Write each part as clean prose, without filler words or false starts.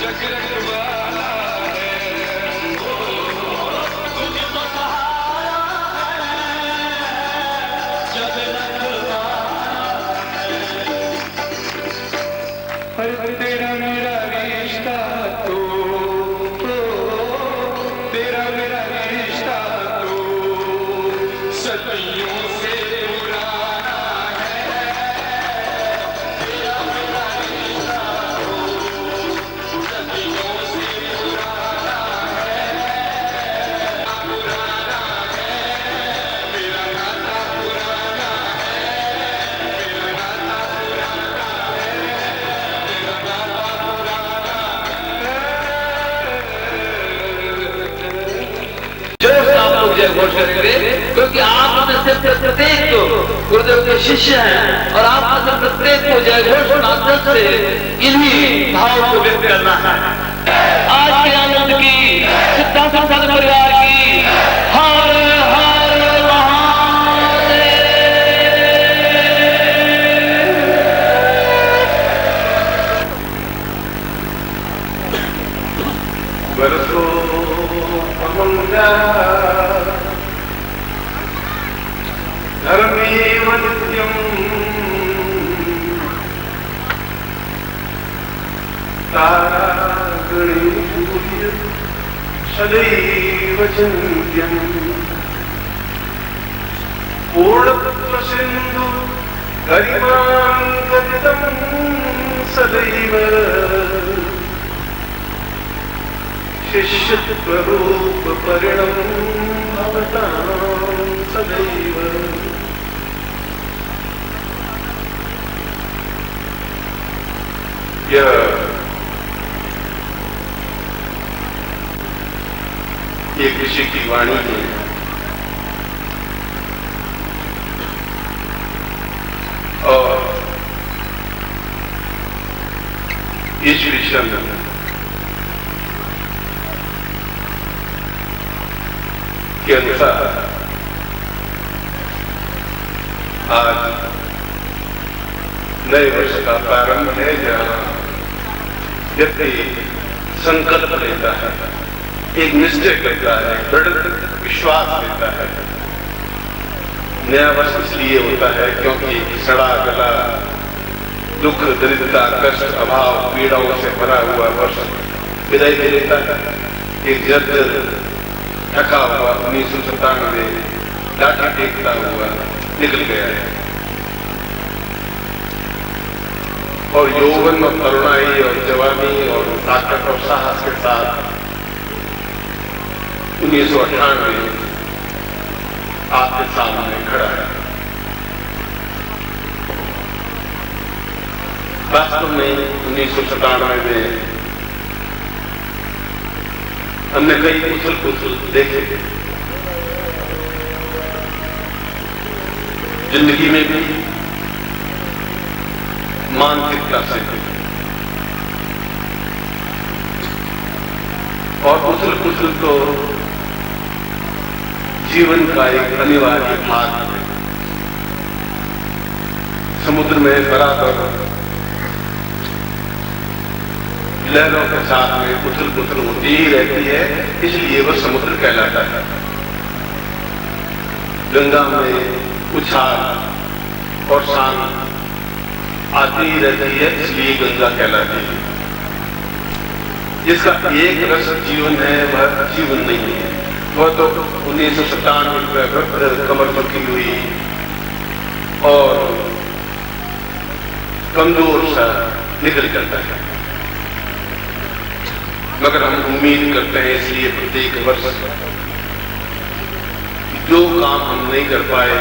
जग रखवाला है, तुझको सहारा है, जग रखवाला है। तेरा मेरा रिश्ता तो, तेरा मेरा रिश्ता तो सदियों से पुराना है। तेरा मेरा रिश्ता तो सदियों से पुराना है, पुराना है, मेरा नाता पुराना है, मेरा नाता पुराना है, मेरा नाता जो आप लोग जय घोष करेंगे, क्योंकि आप में से प्रत्येक गुरुदेव के शिष्य हैं और आप में से प्रत्येक को जय घोष माध्यम से इन्हीं भाव को व्यक्त करना है। आज के आनंद की सिद्धांत संघ परिवार की हर हर महादेव। बरसो अमंगा धर्मेव नित्यं तारागणे सूर्य सदैव चिन्त्यम् पूर्णतत्त्व सिन्धु गरिमां गदितं सदैव शिष्यत्वरूप परिणमतां सदैव। यह एक ऋषि की वाणी है और ईश्वरी शब्द के अनुसार आज नए वर्ष का प्रारंभ है, जहाँ व्यक्ति संकल्प लेता है, एक निश्चय करता है, दृढ़ विश्वास लेता है। नया वर्ष इसलिए होता है क्योंकि सड़ा गला दुख दरिद्रता कष्ट अभाव पीड़ाओं से भरा हुआ वर्ष विदाई दे लेता है। एक जर्जर थका हुआ 1997 में लाठी टेकता हुआ निकल गया है और यौवन और करुणाई और जवानी और ताकत और साहस के साथ 1998 आपके सामने खड़ा है। वास्तव में 1997 में हमने कई उथल पुथल देखे, जिंदगी में भी मानसिकता से और उथल पुथल तो जीवन का एक अनिवार्य भाग है। समुद्र में बराबर लहरों के साथ में उथल पुथल होती ही रहती है, इसलिए वह समुद्र कहलाता है। गंगा में उछाल और शांत आती ही रहती है, इसलिए गंगा कहलाती है। जिसका एक रस जीवन है वह जीवन नहीं है, वह तो 1997 में कमर झुकी हुई और कमजोर सा निकल जाता है। मगर हम उम्मीद करते हैं इसलिए प्रत्येक वर्ष जो काम हम नहीं कर पाए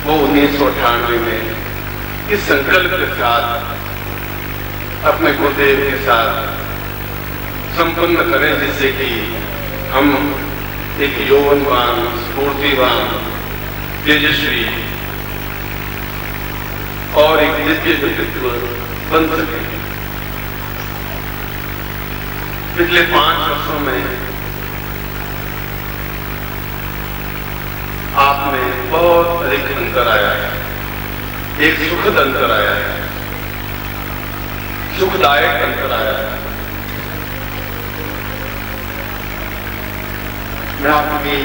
वो 1998 में इस संकल्प के साथ अपने गुरुदेव के साथ संपन्न करें, जिससे कि हम एक यौवनवान स्फूर्तिवान तेजस्वी और एक दिव्य व्यक्तित्व बन सके। पिछले 5 वर्षों में आप में बहुत अधिक अंतर आया है, एक सुखद अंतर आया है। सुखदायक अंतर आया है। मैं आपकी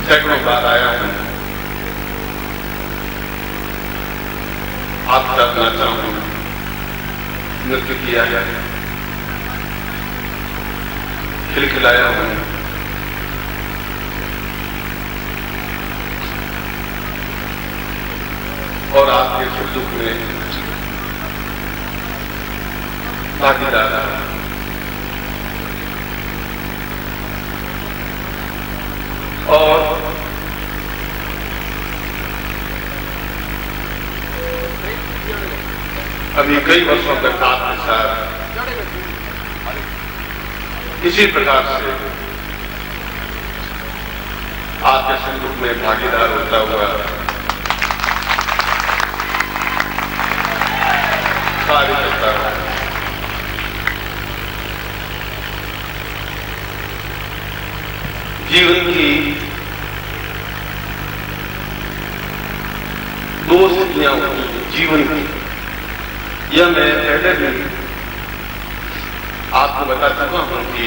सैकड़ों बार आया हूं, आपके साथ नाचा हूं, नृत्य किया है, खिलखिलाया हूं, और आपके सुख दुख में भागीदार रहा। और अभी कई वर्षों तक आपके साथ इसी प्रकार से आपके सुख दुख में भागीदार होता हुआ कार्य करता रहा। जीवन की दो स्थितियां होती हैं जीवन की, यह मैं पहले भी आपको बता चुका हूं कि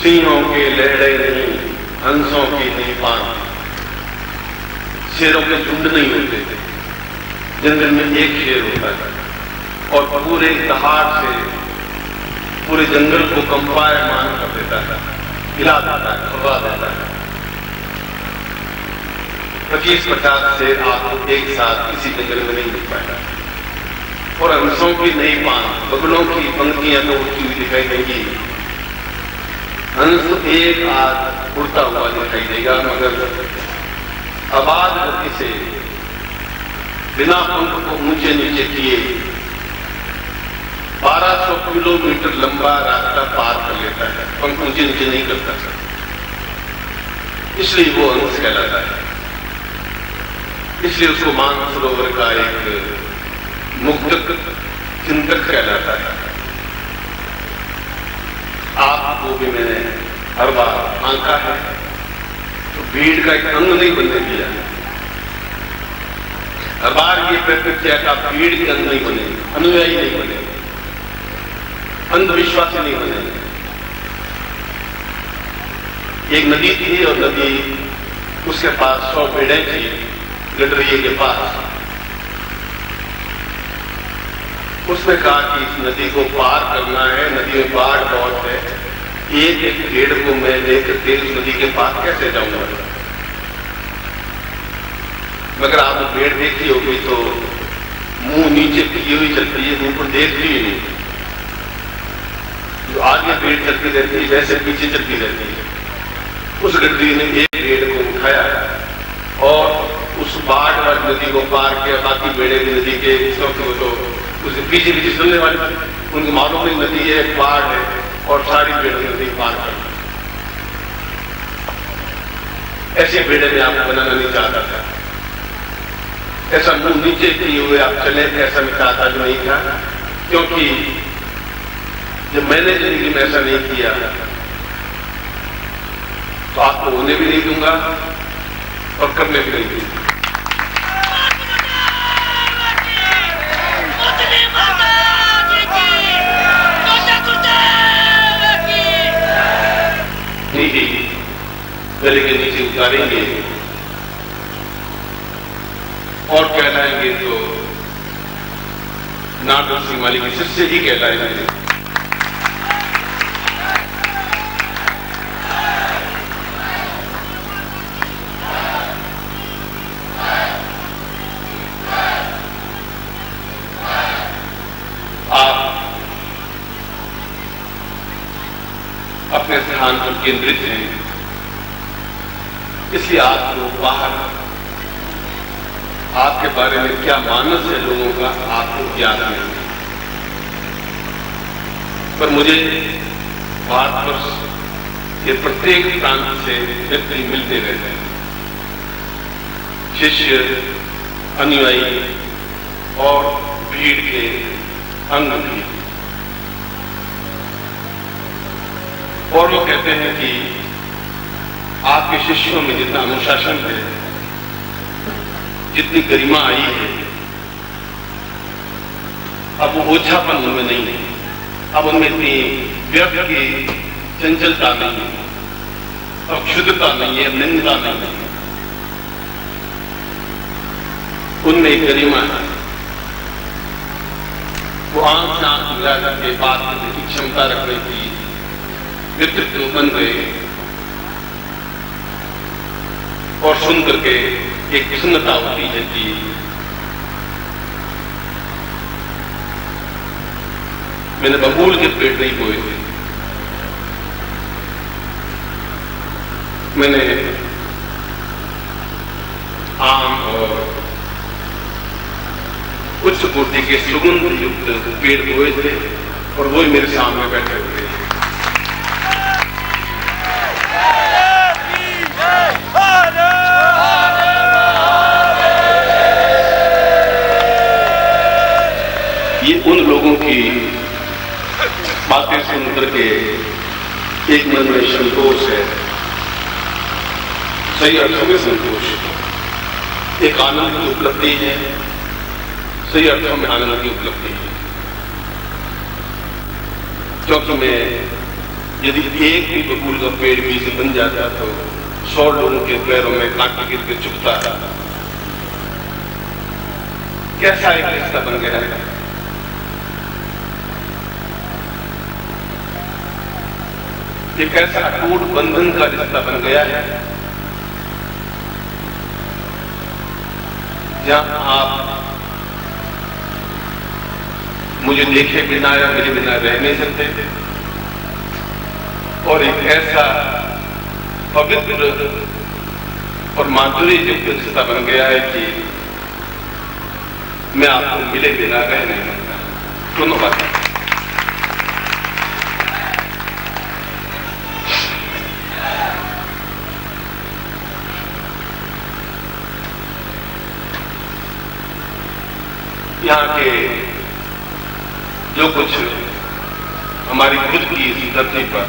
सिंहों के लहड़े नहीं, हंसों की नहीं पान, शेरों के झुंड नहीं होते थे, जंगल में एक शेर होता है और पूरे दहाड़ से पूरे जंगल को कंपायमान कर देता है, हिला देता है, खबा देता है। 25-50 शेर आपको एक साथ किसी जंगल में नहीं मिल पाएगा। और हंसों की नई पान, बगलों की पंक्तियां तो उड़ती हुई दिखाई देंगी, हंस एक आध उड़ता हुआ दिखाई देगा, मगर आवाज गति से बिना पंख को ऊंचे नीचे किए 1200 किलोमीटर लंबा रास्ता पार कर लेता है, पंख ऊंचे नीचे नहीं करता, इसलिए वो हंस कहलाता है। इसलिए उसको मानसरोवर का एक मुक्त चिंतक कहलाता है। आपको भी मैंने हर बार आंका है तो भीड़ का एक अंग नहीं बनने दिया, हर बार ये प्रयत्न किया कि आप भीड़ के अंग नहीं बने, अनुयायी नहीं बने, अंधविश्वासी नहीं बने। एक नदी थी और नदी उसके पास 100 भेड़ें थी गडरिये के पास। उसने कहा कि इस नदी को पार करना है, नदी में बाढ़ बहुत है, एक एक भेड़ को मैं लेकर के इस नदी के पास कैसे जाऊंगा। मगर आपने भेड़ देखी होगी तो मुंह नीचे किए हुई चलती है, मुंह पर देखती ही नहीं। जो आगे भेड़ चलती रहती है वैसे पीछे चलती रहती है। उस गडरी ने एक भेड़ को उठाया और उस बाढ़ वाली नदी को पार किया। बाकी भेड़े भी नदी के तो उसे पीछे पीछे चलने वाली, उनको मालूम नहीं नदी है, बाढ़ है, और सारी भेड़ें नदी पार कर। ऐसी भेड़े में आपको बनाना नहीं चाहता था, ऐसा मुंह नीचे किए हुए आप चले, ऐसा मैं चाहता भी नहीं था, क्योंकि जब मैंने जिंदगी में ऐसा नहीं किया तो आपको होने भी नहीं दूंगा और करने भी नहीं दूंगा। गले के नीचे उतारेंगे और कहलाएंगे तो नाटक सिंह माली के शिष्य ही कहलाएंगे। आप अपने ध्यान पर केंद्रित हैं, इसलिए आपको बाहर आपके बारे में क्या मानस है लोगों का आपको ज्ञान नहीं, पर मुझे भारतवर्ष के प्रत्येक प्रांत से व्यक्ति मिलते रहते हैं, शिष्य, अनुयायी और भीड़ के अंग भी। और वो कहते हैं कि आपके शिष्यों में जितना अनुशासन है, जितनी गरिमा आई है, अब वो ओछापन उनमें नहीं है, अब उनमें इतनी व्यर्थ की चंचलता नहीं है, अब क्षुद्रता नहीं है, निंदा नहीं है, उनमें एक गरिमा है। वो आंख से आंख मिला करके बात करने की क्षमता रखने की व्यक्तित्व बन गए और सुन करके एक प्रसन्नता होती है कि मैंने बबूल के पेड़ नहीं बोए थे, मैंने आम और उच्च कोटि के सुगंध युक्त पेड़ बोए थे और वो ही मेरे सामने बैठे हुए हैं। ये उन लोगों की बातें सुन करके एक मन में संतोष है, सही अर्थों में संतोष, एक आनंद की उपलब्धि है, सही अर्थों में आनंद की उपलब्धि है। क्योंकि मैं यदि एक भी बबूल का पेड़ भी से बन जाता तो 100 लोगों के पैरों में कांटा गिर के चुभता था। कैसा एक रिश्ता बन गया है, एक ऐसा अटूट बंधन का रिश्ता बन गया है जहां आप मुझे देखे बिना या मेरे बिना रह नहीं सकते थे, और एक ऐसा पवित्र और माधुर्य युक्त रिश्ता बन गया है कि मैं आपको मिले बिना रह नहीं सकता। धन्यवाद। यहाँ के जो कुछ हमारी खुद की इस धरती पर,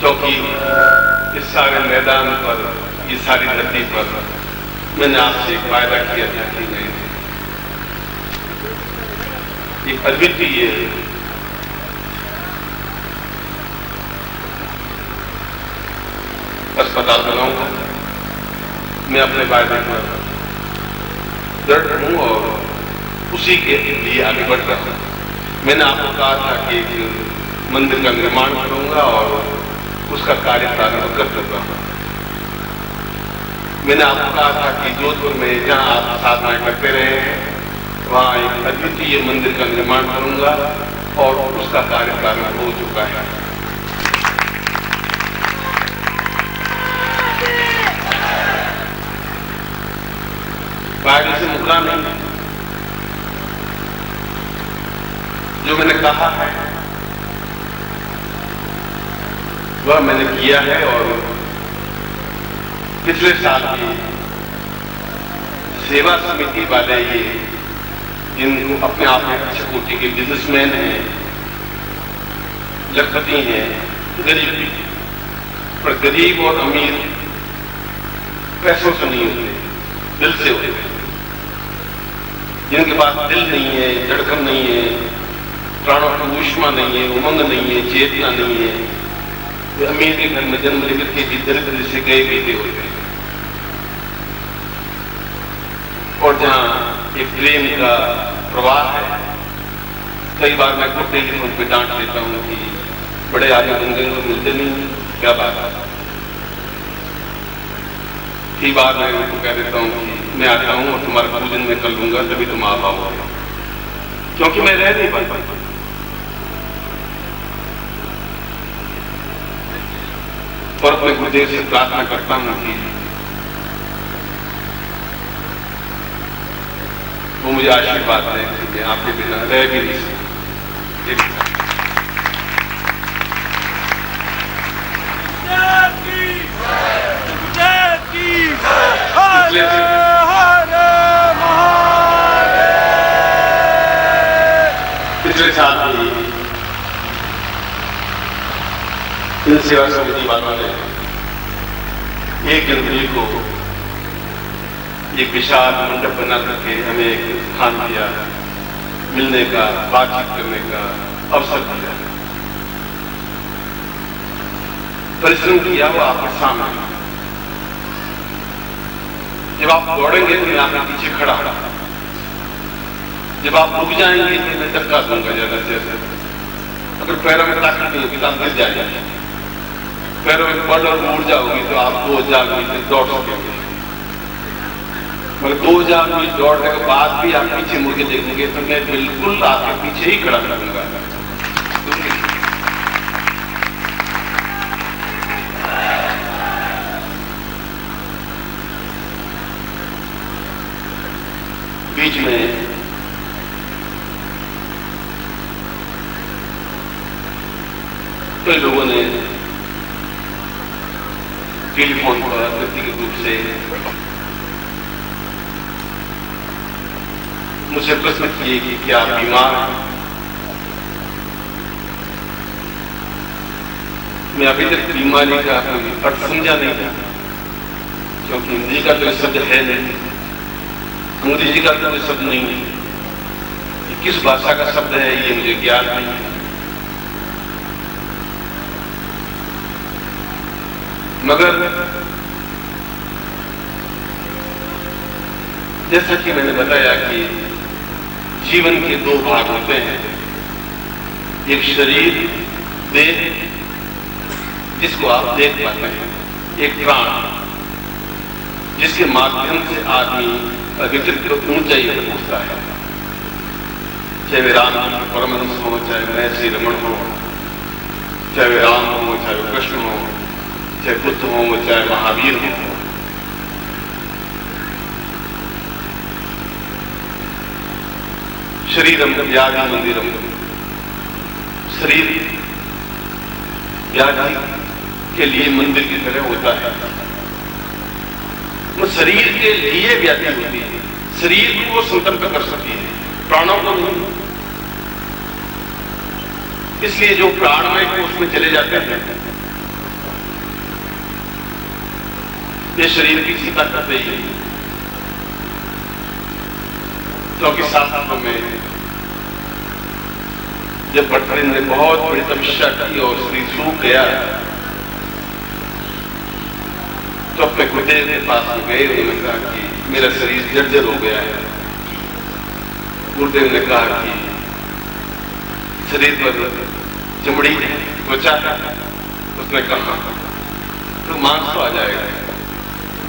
क्योंकि इस सारे मैदान पर, इस सारी धरती पर मैंने आपसे एक वायदा किया था कि मैं एक अद्वितीय अस्पताल बनाऊंगा। मैं अपने वायदे पर दृढ़ हूं और उसी के लिए आगे बढ़ रहा हूं। मैंने आपको कहा था कि एक मंदिर का निर्माण करूंगा और उसका कार्य प्रारंभ कर चुका हूं। मैंने आपको कहा था कि जोधपुर में जहां आप साधनाएं करते रहे हैं वहां एक अद्वितीय मंदिर का निर्माण करूंगा और उसका कार्य प्रारंभ हो चुका है। वायदे से मुकरा नहीं, जो मैंने कहा है वह मैंने किया है। और पिछले साल की सेवा समिति वाले ये जिनको अपने आप में अच्छे कोटि के बिजनेसमैन हैं, लखपति हैं, गरीब भी, पर गरीब और अमीर पैसों से नहीं होते, दिल से होते हैं। जिनके पास दिल नहीं है, धड़कन नहीं है, प्राणों की ऊष्मा नहीं है, उमंग नहीं है, चेतना नहीं है, वे अमीर के घर में जन्म लेकर के भी दरिद्र से गए बीते होते हैं। और जहां एक प्रेम का प्रवाह है, कई बार मैं खुद देखने उन पर डांट देता हूं कि बड़े आदमी बन गए तो मिलते नहीं, क्या बात है। कई बार मैं उनको कह देता हूं कि मैं आता हूं और तुम्हारा पूजन मैं कर लूंगा, तभी तुम आ पाओगे, क्योंकि मैं रह नहीं पाता। और अपने गुरुदेव से प्रार्थना करता हूं कि वो मुझे आशीर्वाद दें कि आपके बिना रह भी नहीं सकते। पिछले साल की इन सेवा समिति वालों ने 1 जनवरी को एक विशाल मंडप बना करके हमें एक स्थान दिया, मिलने का, बातचीत करने का अवसर दिया। परिश्रम किया वो आपके सामने। जब आप दौड़ेंगे तो मैं आपके पीछे खड़ा, जब आप रुक जाएंगे तो मैं धक्का दूंगा ज्यादा से ज्यादा। अगर पैरों में ताकत नहीं होगी तो आप गिर जाएंगे, पैरों में बल और ऊर्जा होगी तो आप 2000 मीटर दौड़ सकेंगे। मगर 2000 मीटर दौड़ने के बाद भी आप पीछे मुड़ के देखेंगे तो मैं बिल्कुल आपके पीछे ही खड़ा रहूंगा। बीच में कई लोगों ने टेलीफोन पर व्यक्तिगत रूप से मुझसे प्रश्न किए कि क्या आप बीमार हैं। मैं अभी तक बीमारी का अर्थ समझा नहीं था, क्योंकि हिंदी का कोई शब्द है नहीं, अंग्रेजी का कोई शब्द नहीं है, किस भाषा का शब्द है ये मुझे ज्ञान नहीं है। मगर जैसा कि मैंने बताया कि जीवन के 2 भाग होते हैं, एक शरीर देह जिसको आप देख पाते हैं, एक प्राण जिसके माध्यम से आदमी विकृत ऊंचाई पर पहुंचता है। चाहे वे राम परमहंस हो, चाहे मैं श्री रमण हो, चाहे वे राम हो, चाहे वे कृष्ण हो, चाहे बुद्ध हो, चाहे महावीर हो। शरीरम व्याधि मंदिरम, शरीर व्याधि के लिए मंदिर की तरह होता है। वो शरीर के लिए व्याधि होती है, शरीर को वो स्वतंत्र कर सकती है, प्राणों को नहीं। इसलिए जो प्राणमय कोष में चले जाते हैं ये शरीर की चिंता करते ही नहीं, क्योंकि शास्त्रों में जब भट्टरिन ने बहुत बड़ी तपस्या की और शरीर सूख गया तो अपने गुरुदेव के पास में गए। उन्होंने कहा कि मेरा शरीर जर्जर हो गया है। गुरुदेव ने कहा कि शरीर पर चमड़ी त्वचा, उसने कहा तो मांस तो आ जाएगा,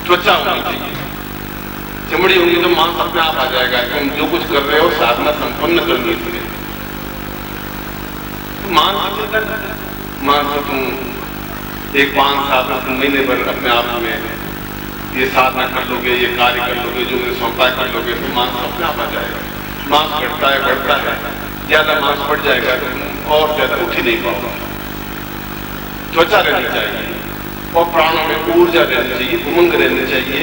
त्वचा होनी चाहिए, चमड़ी होगी तो मांस अपने आप आ जाएगा। तुम जो कुछ कर रहे हो साधना संपन्न करनी है, तो मांस चिंता कर, मांस तो तुम 1-5 साल महीने भर अपने आप में ये साधना कर लोगे, ये कार्य कर लोगे, जो मुझे सौंपा कर लोगे, तो मांस अपने आप आ जाएगा। मांस बढ़ता है बढ़ता है, ज्यादा मांस बढ़ जाएगा तो तुम और ज्यादा उठ ही नहीं पाओगे। त्वचा रहनी चाहिए और प्राणों में ऊर्जा रहनी चाहिए, उमंग रहनी चाहिए,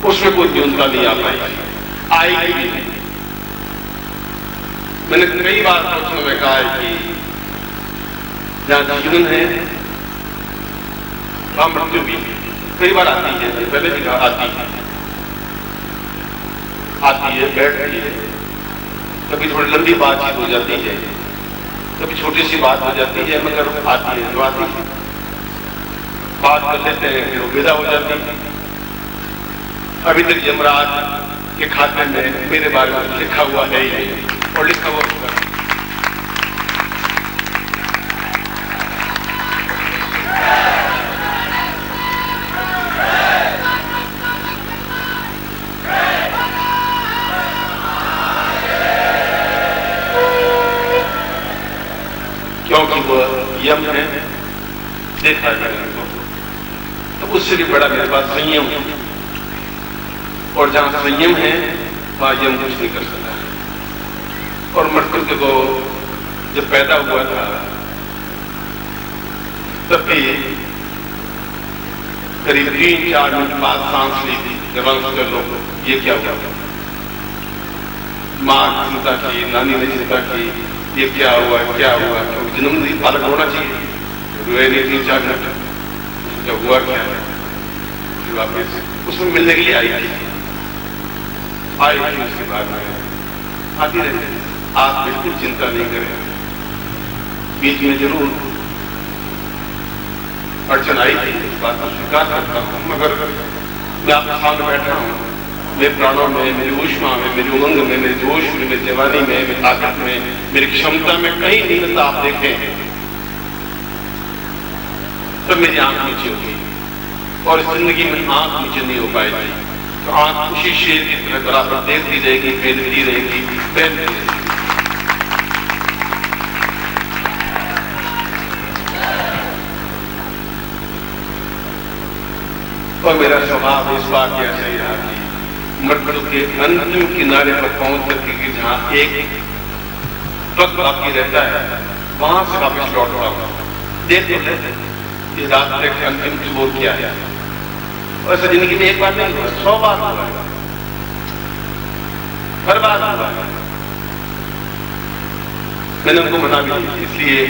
उसमें कोई न्यूनता नहीं आ पाएगी, आएगी भी नहीं। मैंने कई बार प्रश्न में कहा है कि जहां जीवन है वहां मृत्यु भी कई बार आती है, पहले भी कहा आती है, बैठती है, कभी थोड़ी लंबी बातचीत हो जाती है, कभी छोटी सी बात हो जाती है, मगर आती है तो आती है। बात कर लेते हैं फिर विदा हो जाती है। अभी तक यमराज के खाते में मेरे बारे में लिखा हुआ है ही नहीं, और लिखा हुआ होगा। क्योंकि वह यम है, देखा है मैंने तो उससे भी बड़ा मेरे पास संयम है, और जहां संयम है वहां यम कुछ नहीं कर सकता। और मृत्यु को जब पैदा हुआ था तब भी करीब 3-4 मिनट बाद सांस ली थी। जब कर लो ये क्या हुआ, माँ चिंता की, नानी ने चिंता की, ये क्या हुआ, क्योंकि जन्मदिन बालक होना चाहिए, हुए नहीं 3-4 घंटे, जब हुआ क्या है वापिस उसमें मिलने के लिए आई थी उसके बाद में आती रहती। आप बिल्कुल चिंता नहीं करें, बीच में जरूर अड़चन आई थी, इस बात को स्वीकार करता हूं, मगर मैं आपके सामने बैठा हूं, मेरे प्राणों में, मेरी ऊष्मा में, मेरी उमंग में, मेरे जोश में, मेरी जवानी में, मेरी ताकत में, मेरी क्षमता में कहीं न्यूनता आप देखें तो मेरी आंख नीचे होगी, और इस जिंदगी में आंख नीचे नहीं हो पाएगी। तो आंख उसी शेर की तरह बराबर देखती रहेगी, फैलती रहेगी, फैलती रहेगी। और मेरा स्वभाव इस बात की ऐसा ही रहा कि मृत्यु के अंतिम किनारे पर पहुंच करके कि जहां एक पग बाकी रहता है वहां से वापस लौट रहा हूं, देखते इस रास्ते के अंतिम छोर क्या है। और ऐसा जिंदगी में एक बार नहीं हुआ, 100 बार हुआ है, हर बार हुआ है। मैंने उनको मना भी नहीं, इसलिए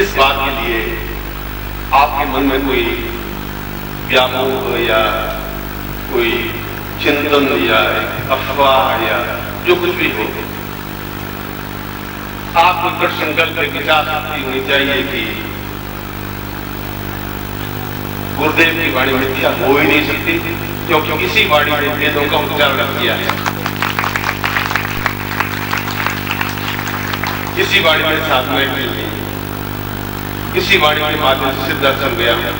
इस बात के लिए आपके मन में कोई व्यामोह या कोई चिंतन या अफवाह या जो कुछ भी हो, आपको दृढ़ संकल्प विचार शक्ति होनी चाहिए कि गुरुदेव की वाणी मिथ्या हो ही नहीं सकती, क्योंकि इसी वाणी ने वेदों का उच्चारण किया है, इसी वाणी में साधनाएं की, इसी वाणी के माध्यम से सिद्धार्थ गया है।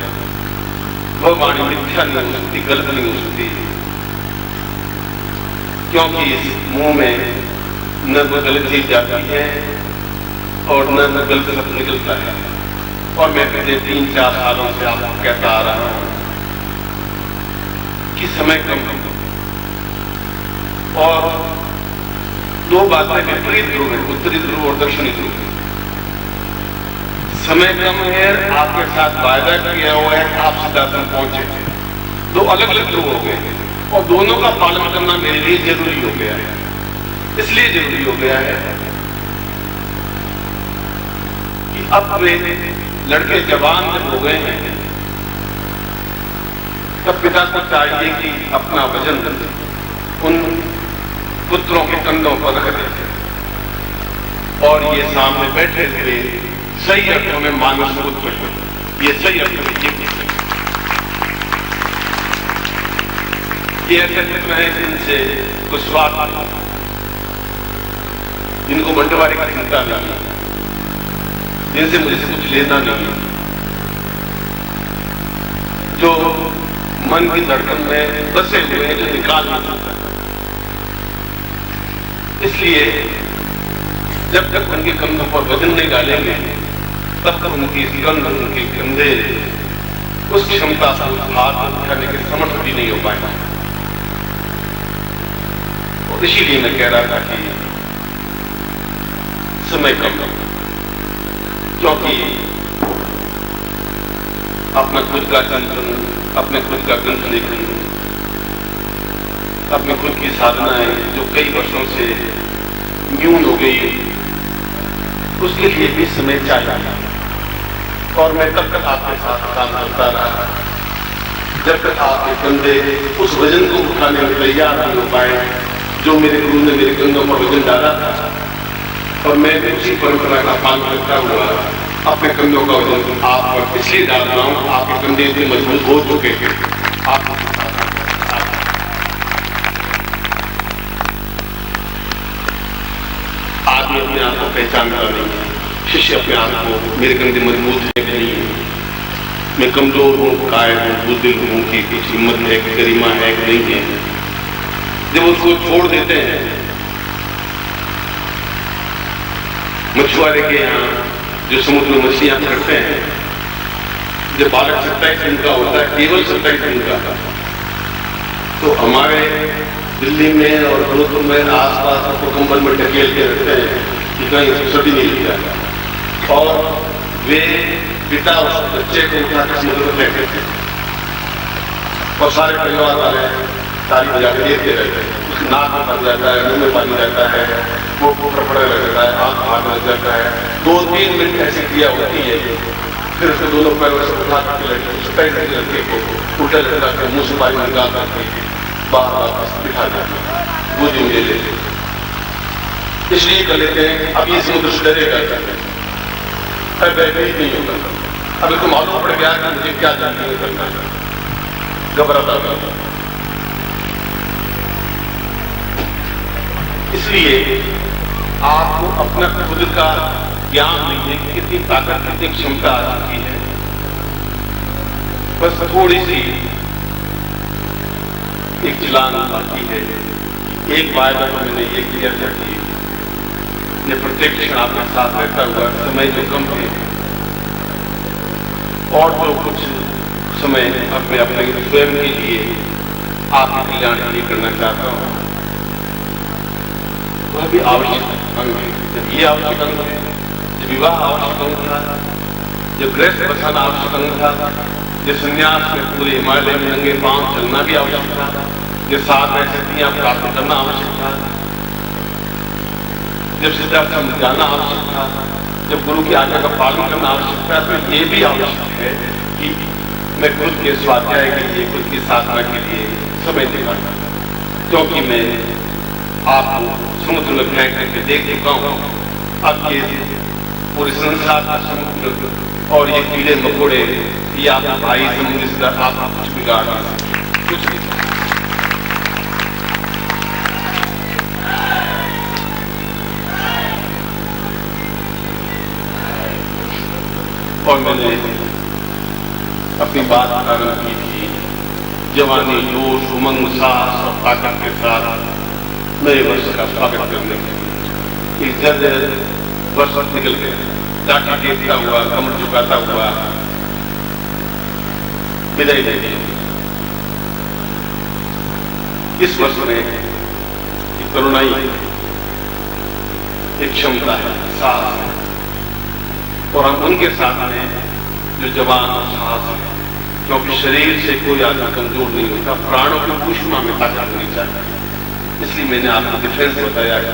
वह वाणी मिथ्या नहीं हो सकती, गलत नहीं हो सकती, क्योंकि इस मुंह में न वो गलत चीज जाती है और न गलत शब्द निकलता है। और मैं पिछले 3-4 सालों से आपको कहता आ रहा हूं कि समय कम और 2 बातें विपरीत ध्रुव है, उत्तरी ध्रुव और दक्षिणी ध्रुव। समय कम है, आपके साथ वायदा किया हुआ है आप सिद्धार्थन पहुंचे, 2 अलग-अलग ध्रुव हो गए और दोनों का पालन करना मेरे लिए जरूरी हो गया है। इसलिए जरूरी हो गया है कि अब वे लड़के जवान जब हो गए हैं तब पिता को चाहिए कि अपना वजन उन पुत्रों के कंधों पर रख दे और ये सामने बैठे हुए सही अर्थों में मानस पुत्र, ये सही अर्थों में ये ऐसे पुत्र हैं जिनसे कुछ स्वार्थ, जिनको बंटवारे की चिंता नहीं, जिनसे मुझे कुछ लेना नहीं, जो मन की धड़कन में बसे हुए हैं, जो निकाल नहीं सकता। इसलिए जब तक उनके कंधों पर वजन नहीं डालेंगे तब तक उनकी गंध, उनके कंधे उस क्षमता से हाथ उठाने के समर्थ भी नहीं हो पाएगा। और इसीलिए मैं कह रहा था कि समय कम, क्योंकि अपना खुद का चिंतन, अपने खुद का ग्रंथ लेखन, अपनी खुद की साधनाएं जो कई वर्षों से न्यून हो गई, उसके लिए भी समय चाहिए। और मैं तब तक आपके साथ काम करता रहा जब तक आपके कंधे उस वजन को उठाने में तैयार नहीं हो पाए जो मेरे गुरु ने मेरे कंधों पर वजन डाला था। और मैं भी उसी परंपरा का पालन करता हुआ अपने कंधों का वजन आप पर इसलिए डाल रहा हूं, आपके कंधे इतने मजबूत हो चुके हैं। आदमी अपने आप को पहचानता नहीं है, शिष्य अपने आप को मेरे कंधे मजबूत है कि नहीं है, मैं कमजोर हूं, कायर हूं, बुद्धिल हूं, कि कुछ हिम्मत है, कि गरिमा है कि नहीं है। जब उसको छोड़ देते हैं, मछुआरे के यहाँ जो समुद्र में मछलियां पकड़ते हैं, जब बालक 27 दिन का होता है, केवल 27 दिन का, तो हमारे दिल्ली में और जोधपुर में आसपास को कंबल में ढकेल के रखते हैं कि कहीं सभी नहीं लिखा, और वे पिता उस बच्चे को उठाकर समुद्र में फेंक देते और सारे परिवार वाले ताली बजा के देखते रहते हैं। नाक में फंस जाता है, मुंह में पानी जाता है, वो फड़फड़ने लग जाता है, आंख भागने लग जाता है। 2-3 मिनट ऐसी क्रिया होती है। फिर उसको दोनों पैरों से उठा करके लड़के को उल्टा लटका के मुंह से पानी निकाल करके बाहर वापस बिठा देते हैं, गोदी में ले लेते हैं। इसलिए कर लेते हैं अब ये समुद्र से डरेगा, अब भयभीत नहीं होगा। अब इसको मालूम पड़ गया कि मुझे क्या जानने करना है, घबराता होगा। इसलिए आपको अपना खुद का ज्ञान नहीं है कि कितनी ताकत, कितनी क्षमता आ चुकी है। बस थोड़ी सी एक चलान बाकी है। एक वायदा तो मैंने ये किया था कि ये प्रत्येक क्षण आपके साथ रहता हुआ समय जो कम है और जो कुछ समय अपने अपने स्वयं के लिए आपके कल्याण के लिए करना चाहता हूं, वह भी आवश्यक अंग है। जब ये आवश्यक अंग है, जब विवाह आवश्यक अंग था, जब गृहस्थ बसाना आवश्यक अंग था, जब संन्यास में पूरे हिमालय में नंगे पांव चलना भी आवश्यक था, जब 7 स्थितियां प्राप्त करना आवश्यक था, जब सिद्धार्थ समझाना आवश्यक था, जब गुरु की आज्ञा का पालन करना आवश्यक था, तो ये भी आवश्यक है कि मैं खुद के स्वाध्याय के लिए, खुद की साधना के लिए समय दे पाता, क्योंकि मैं आपको समुद्र में फेंक करके देख चुका हूं। अब ये पूरे संसार का समुद्र और ये कीड़े मकोड़े, ये आपका भाई समुद्र से आप कुछ बिगाड़ नहीं सकते, कुछ नहीं। और मैंने अपनी बात प्रारंभ की थी जवानी, जोश, उमंग, साहस और ताकत के साथ नए वर्ष का स्वागत करने के लिए। एक जल्द वर्ष निकल गया, टाटी टेकता हुआ, कमर झुकाता हुआ विदाई दे दी। इस वर्ष में एक करुणाई, एक क्षमता है, साहस है, और हम उनके साथ में जो जवान और साहस है, क्योंकि शरीर से कोई आदमी कमजोर नहीं होता, प्राणों की ऊष्मा में ताकत होनी चाहिए। इसलिए मैंने आपको डिफरेंस बताया कि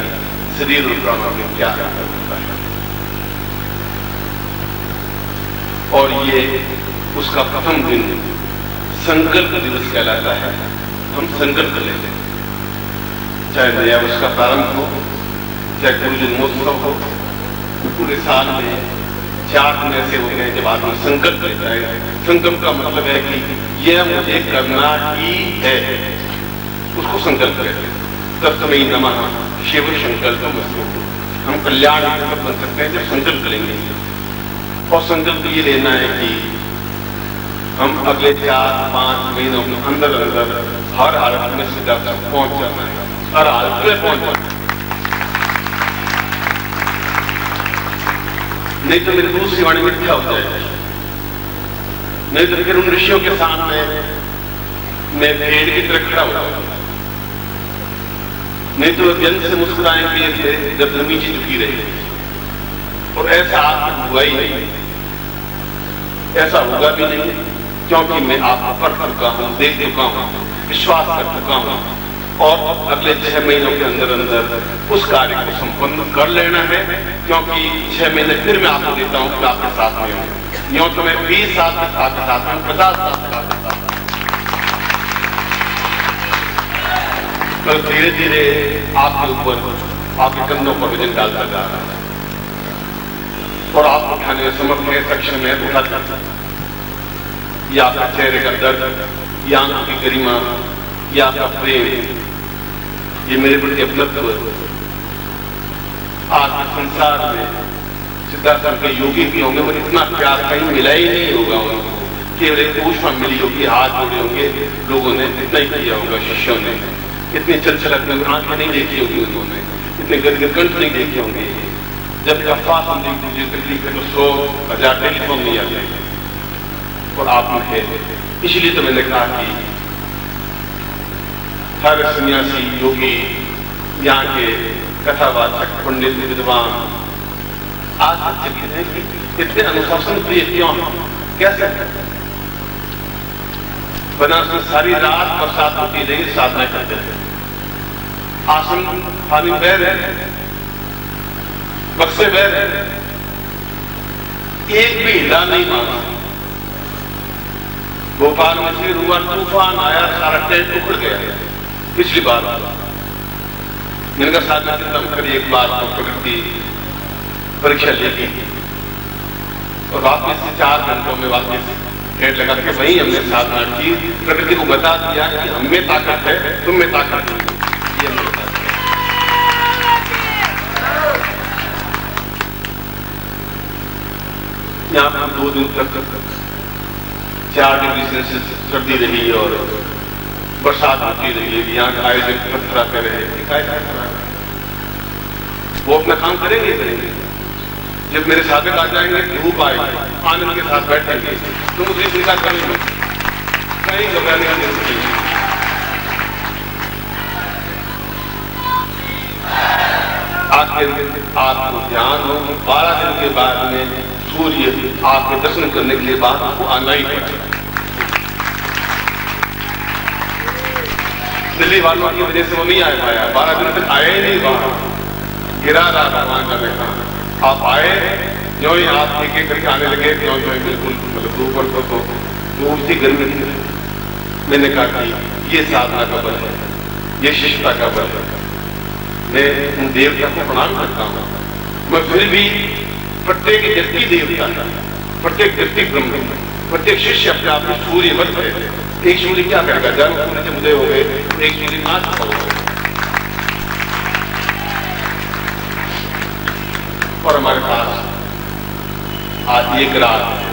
शरीर और प्राणों में क्या अंतर होता है। और ये उसका प्रथम दिन संकल्प दिवस कहलाता है। हम संकल्प लेते हैं, चाहे नया वर्ष का प्रारंभ हो, चाहे गुरु जन्मोत्सव हो, पूरे साल में 4 दिन ऐसे होते हैं जब आदमी संकल्प लेता है। संकल्प का मतलब है कि यह मुझे करना ही है, उसको संकल्प कहते हैं। तस्मै नमः शिव संकल्पमस्तु। हम कल्याण बन सकते हैं जब संकल्प लेंगे, और संकल्प ये लेना है कि हम अगले 4-5 महीनों के अंदर अंदर हर हालत में सिद्धार्थ तक पहुंच जाना है, हर हालत में पहुंच जाना है। नहीं तो मेरी दूसरी वाणी मिथ्या हो जाएगी, नहीं तो फिर उन ऋषियों के सामने मैं भेड़ की तरह खड़ा हो जाऊंगा, नहीं तो जन से मुस्कुराएंगे जब नीचे झुकी रहेगी। और ऐसा आज हुआ ही नहीं, ऐसा होगा भी नहीं, क्योंकि मैं आपको पढ़ चुका हूं, देख चुका हूं, विश्वास कर चुका हूं, और अगले 6 महीनों के अंदर अंदर उस कार्य को संपन्न कर लेना है। क्योंकि 6 महीने फिर मैं आपको देता हूं कि आपके साथ में हूं। यूं तो मैं 20 साल के साथ हूं, 50 साल के साथ हूं, पर धीरे धीरे आपके ऊपर, आपके कंधों पर वजन डालता जा रहा है, और आप उठाने में समर्थ है, सक्षम है, उठा सकते हैं। या आपका चेहरे का दर्द, या आंखों की गरिमा, या आपका प्रेम, ये मेरे प्रति अपनत्व। आज संसार में सिद्धार्थ के योगी भी होंगे, पर इतना प्यार कहीं मिला ही नहीं होगा उनको। केवल एक ऊष्मा मिली होगी, हाथ जोड़े होंगे लोगों ने, इतना ही किया होगा शिष्यों ने। इतनी चल चलक में आंखें नहीं देखी होगी उन्होंने, इतने गदगद कंठ नहीं देखे होंगे। जब अफवाह सुनने की मुझे तकलीफ है तो 100,000 टेलीफोन नहीं आते, और आप में है। इसलिए तो मैंने कहा कि हर सन्यासी, योगी, यहाँ के कथावाचक, पंडित, विद्वान आश्चर्यचकित है कि इतने अनुशासन प्रिय क्यों, कैसे? बनारस में सारी रात बरसात होती रही, साधना करते थे, आसन पानी बह रहे हैं, बक्से बह रहे हैं, एक भी हिला नहीं माना। भोपाल में फिर हुआ, तूफान आया, सारा टेंट उखड़ गया। पिछली बार मैंने कहा साधना चिंतन करिए, एक बार तो प्रकृति परीक्षा लेगी और वापस से 4 घंटों में वापस टेंट लगा के वहीं हमने साधना की। प्रकृति को बता दिया कि हम में ताकत है, तुम में ताकत नहीं। ये हमने बता दिया। यहाँ पर 2 दिन तक 4 डिग्री सेल्सियस सर्दी रही और बरसात होती रही। यहाँ के आयोजक पत्थराते रहे। वो अपना काम करेंगे करेंगे। जब मेरे साधक आ जाएंगे, धूप आएगी, आनंद के साथ बैठेंगे, तो मुझे स्वीकार करेंगे, कहीं घबराने की जरूरत नहीं। आज के दिन आपको ध्यान हो, 12 दिन के बाद में सूर्य आपके दर्शन करने के लिए बाद आपको आना ही पड़ेगा। दिल्ली वालों की वजह से वो नहीं आ पाया, 12 दिन तक आए ही नहीं। वहां गिरा रहा भगवान का बेटा। आप आए, जो ही आप एक एक करके आने लगे, जो बिल्कुल मतलब ऊपर को तो उसी गर्मी थी। मैंने कहा कि ये साधना का बल है, ये शिष्टता का बल है। मैं उन देवता को प्रणाम करता हूँ। मैं फिर भी प्रत्येक व्यक्ति देवता है, प्रत्येक व्यक्ति ब्रह्म, प्रत्येक शिष्य अपने आप में सूर्यवत है। एक सूर्य क्या करेगा, जब सूर्य जब उदय हो गए, एक सूर्य नाच हो गए। और हमारे पास आज एक रात है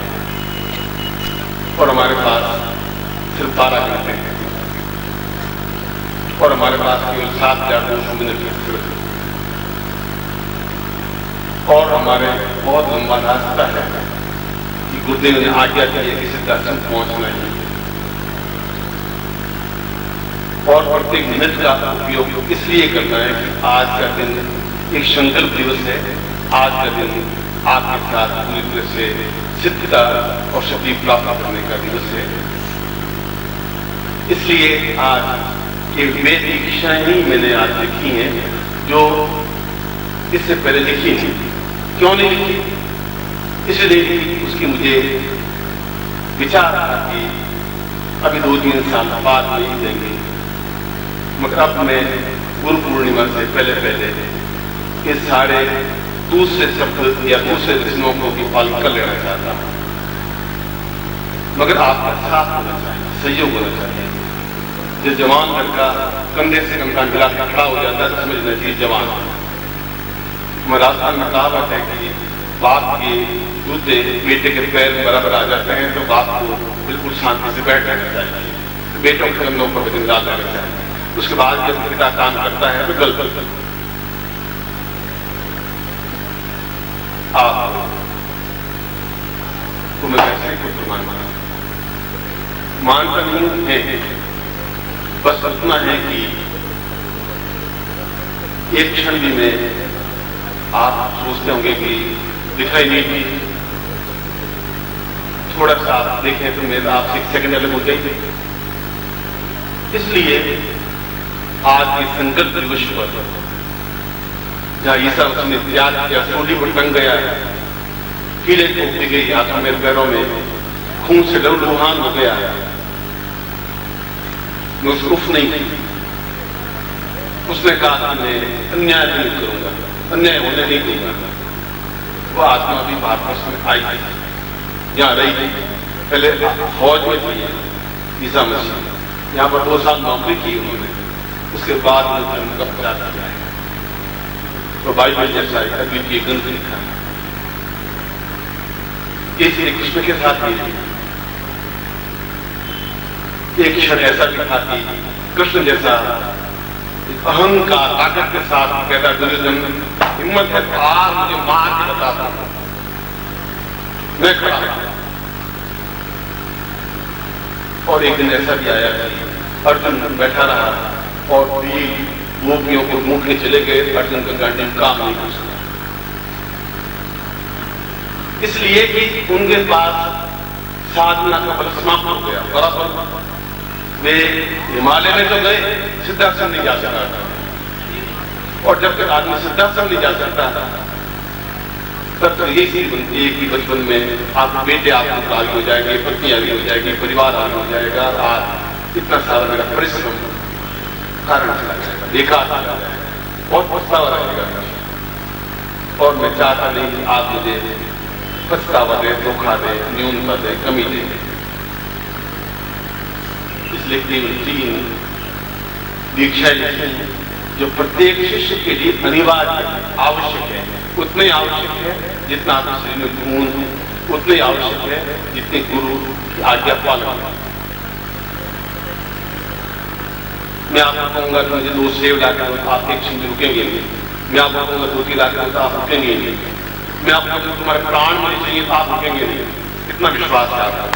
और हमारे पास सिर्फ 12 घंटे हैं और हमारे पास केवल 7,200 मिनट सिर्फ। और हमारे बहुत लंबा रास्ता है कि गुरुदेव ने आज्ञा दी है कि सिद्धाश्रम पहुंचना है। और प्रत्येक मिनट का उपयोग इसलिए करना है कि आज का दिन एक संकल्प दिवस है। आज का दिन आपके साथ पूरी तरह से सिद्धता और शक्ति प्राप्त करने का दिवस है। इसलिए आज ये वे दीक्षाएं ही मैंने आज लिखी हैं जो इससे पहले लिखी नहीं। क्यों नहीं लिखी? इसलिए उसकी मुझे विचार था कि अभी 2-3 साल बाद नहीं देंगे, मगर अब मैं गुरु पूर्णिमा से पहले ये सारे दूसरे शब्द या दूसरे रचनों को भी पालन कर लेना चाहता हूं। मगर आपका साथ होना चाहिए, सहयोग होना चाहिए। जो जवान लड़का कंधे से कंधा मिला के खड़ा हो जाता है तो समझना चाहिए जवान। हमारे राजस्थान में कहावत है कि बाप के जूते बेटे के पैर बराबर आ जाते हैं तो बाप को बिल्कुल शांति से बैठ रहना चाहिए, बेटों के कंधों पर वजन डाल देना चाहिए। उसके बाद जब पिता काम करता है तो गलत आप तो मैं कैसे कुछ मानता नहीं है। बस इतना है कि एक क्षण भी में आप सोचते होंगे कि दिखाई नहीं दी, थोड़ा सा आप देखें तो मेरा आपसे 1 सेकंड अलग हो गई। इसलिए आज के संकल्प दिवस पर जहां ईसा उसने त्याग किया, सूली पर टंग गया, कीड़े ठोकती गई, हाथों मेरे पैरों में खून से लहूलुहान हो गया, मैं उसको उफ नहीं की। उसने कहा कि मैं अन्याय नहीं करूंगा, अन्याय होने नहीं दूंगा। वो आत्मा भी भारत में आई थी, यहाँ रही थी, पहले फौज में थी ईसा मसीह, यहाँ पर 2 साल नौकरी की उन्होंने। उसके बाद में धर्म का प्रचार किया है। तो बाइबल जैसा अद्वितीय ग्रंथ लिखा है। ये श्री कृष्ण के साथ भी एक क्षण ऐसा भी था कि कृष्ण जैसा अहंकार ताकत के साथ कहता दुर्योधन हिम्मत है तो आज मुझे मार के बताता मैं खड़ा। और एक दिन ऐसा भी आया कि अर्जुन बैठा रहा और गोपियों को ढूंढने चले गए, अर्जुन का गांडी काम नहीं हो सका, इसलिए कि उनके पास साधना का बल समाप्त हो गया। बराबर वे हिमालय में तो गए, सिद्धाश्रम नहीं जा सका था। और जब तक आदमी सिद्धाश्रम नहीं जा सकता तब तक यही चीज बनती है कि बचपन में आप बेटे आपको आगे हो जाएंगे, पत्नी आगे हो जाएगी, परिवार आगे हो जाएगा, आज इतना सारा मेरा परिश्रम कारण चला जाएगा, बेकार चला जाएगा और पछतावा रहेगा। और मैं चाहता नहीं कि आप मुझे पछतावा दे, धोखा दे, न्यूनता दे, कमी दे। इसलिए केवल 3 दीक्षाएं लिखी जो प्रत्येक शिष्य के लिए अनिवार्य आवश्यक है, उतने आवश्यक है जितना आपके शरीर में खून है, उतने आवश्यक है जितने गुरु की आज्ञा पालन है। मैं आपको कहूंगा कि मुझे 2 सेव लाकर दो, आप एक क्षण रुकेंगे नहीं। मैं आपको कहूंगा 2 लाकर दो, तो आप रुकेंगे नहीं। मैं आपको कहूंगा तुम्हारे प्राण मुझे चाहिए, तो आप रुकेंगे नहीं। इतना विश्वास है आपका।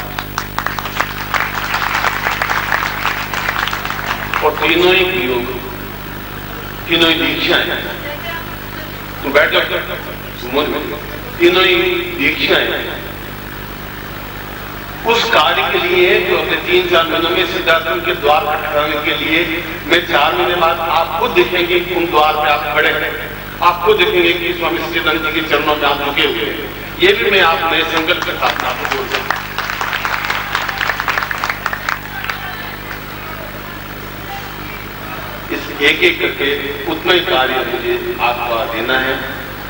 और तीनों ही योग, तीनों ही दीक्षाएं, तुम बैठ जाओ, तीनों ही दीक्षाएं उस कार्य के लिए जो अपने 3-4 महीनों में सिद्धाश्रम के द्वार पर खड़ाने के लिए, मैं 4 महीने बाद आप खुद देखेंगे कि उन द्वार पे आप खड़े हैं, आप खुद देखेंगे कि स्वामी सच्चिदानंद जी के चरणों में आप झुके हुए हैं। ये भी मैं आप नए संकल्प के साथ आपको बोल रहा हूं। इस एक करके उतना ही कार्य मुझे आपको देना है,